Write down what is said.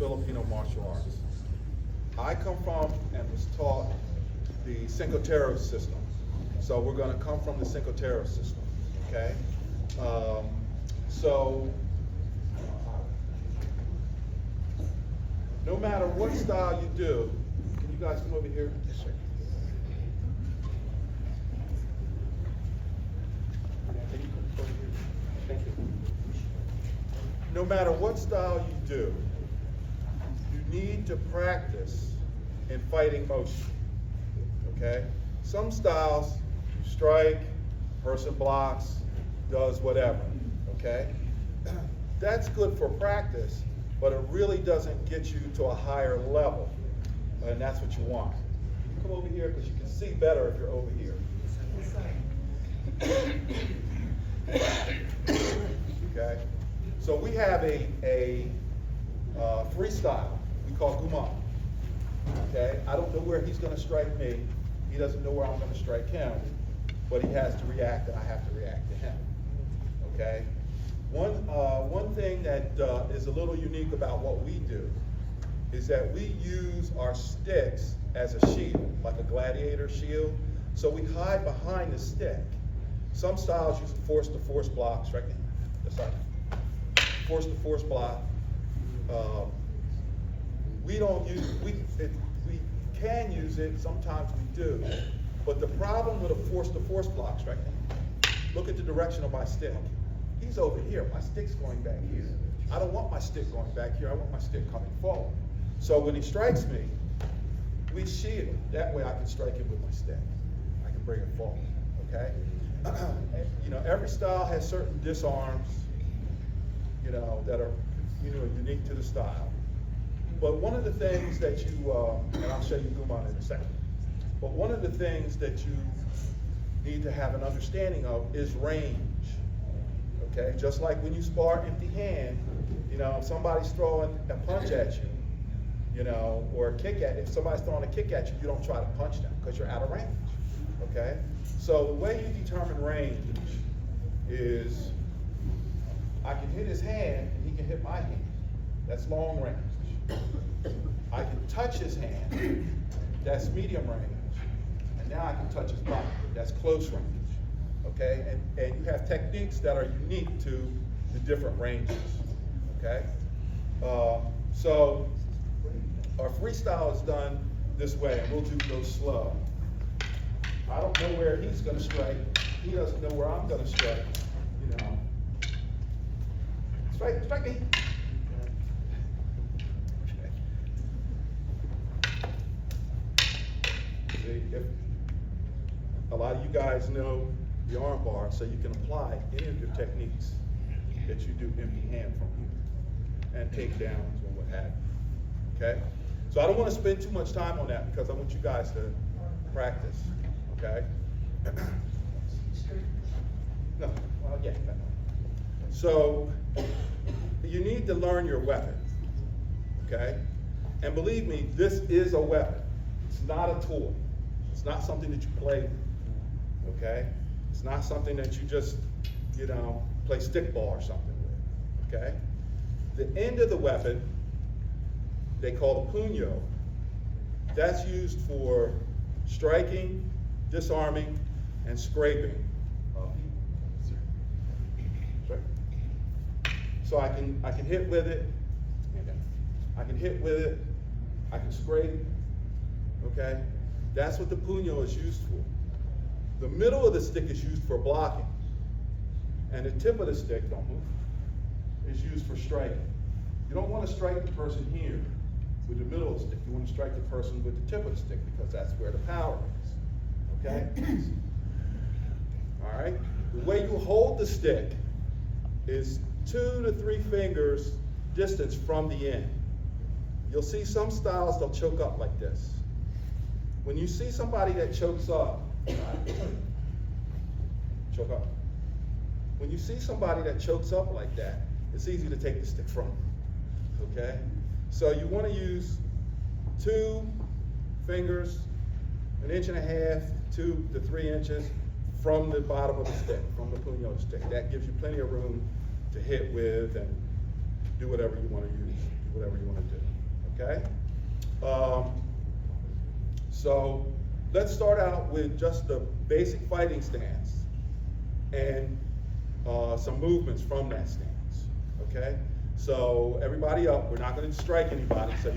Filipino martial arts. I come from and was taught the Cinco Terre system. So we're going to come from the Cinco Terre system, okay? No matter what style you do, can you guys come over here? Yes, sir. Thank you. No matter what style you do, you need to practice in fighting motion, okay? Some styles, you strike, person blocks, does whatever, okay? That's good for practice, but it really doesn't get you to a higher level, and that's what you want. You come over here because you can see better if you're over here. Okay, so we have a freestyle we call Guma. Okay, I don't know where he's going to strike me. He doesn't know where I'm going to strike him, but he has to react, and I have to react to him. Okay, one thing that is a little unique about what we do is that we use our sticks as a shield, like a gladiator shield. So we hide behind the stick. Some styles use force-to-force blocks, right? That's right. Force-to-force block. We don't use we can use it. Sometimes we do. But the problem with a force-to-force blocks, right? Look at the direction of my stick. He's over here. My stick's going back here. I don't want my stick going back here. I want my stick coming forward. So when he strikes me, we shield. That way I can strike him with my stick. I can bring it forward. Okay. You know, every style has certain disarms, you know, that are, you know, unique to the style. But one of the things that you, and I'll show you Guma in a second, but one of the things that you need to have an understanding of is range. Okay, just like when you spar empty hand, you know, if somebody's throwing a punch at you, you know, or a kick at, if somebody's throwing a kick at you, you don't try to punch them because you're out of range. Okay? So the way you determine range is I can hit his hand and he can hit my hand. That's long range. I can touch his hand. That's medium range. And now I can touch his body. That's close range. Okay? And you have techniques that are unique to the different ranges. Okay? So our freestyle is done this way, and we'll go slow. I don't know where he's going to strike. He doesn't know where I'm going to strike. You know, strike me. See, if a lot of you guys know the arm bar, so you can apply any of your techniques that you do empty hand from here, and takedowns and what have you. Okay, so I don't want to spend too much time on that because I want you guys to practice. Okay. No. Well, yeah. So you need to learn your weapon. Okay. And believe me, this is a weapon. It's not a tool. It's not something that you play with. Okay. It's not something that you just, you know, play stickball or something with. Okay. The end of the weapon, they call the puño. That's used for striking, disarming, and scraping. So I can hit with it. I can hit with it. I can scrape. Okay, that's what the puño is used for. The middle of the stick is used for blocking, and the tip of the stick, don't move, is used for striking. You don't want to strike the person here with the middle of the stick. You want to strike the person with the tip of the stick because that's where the power is. Okay? All right? The way you hold the stick is 2 to 3 fingers distance from the end. You'll see some styles, they'll choke up like this. When you see somebody that chokes up, choke up. When you see somebody that chokes up like that, it's easy to take the stick from them. Okay? So you want to use 2 fingers, 1.5 inches, 2 to 3 inches from the bottom of the stick, from the puño stick. That gives you plenty of room to hit with and do whatever you want to use, whatever you want to do. okay? So let's start out with just the basic fighting stance and some movements from that stance, okay? So everybody up, we're not gonna strike anybody, so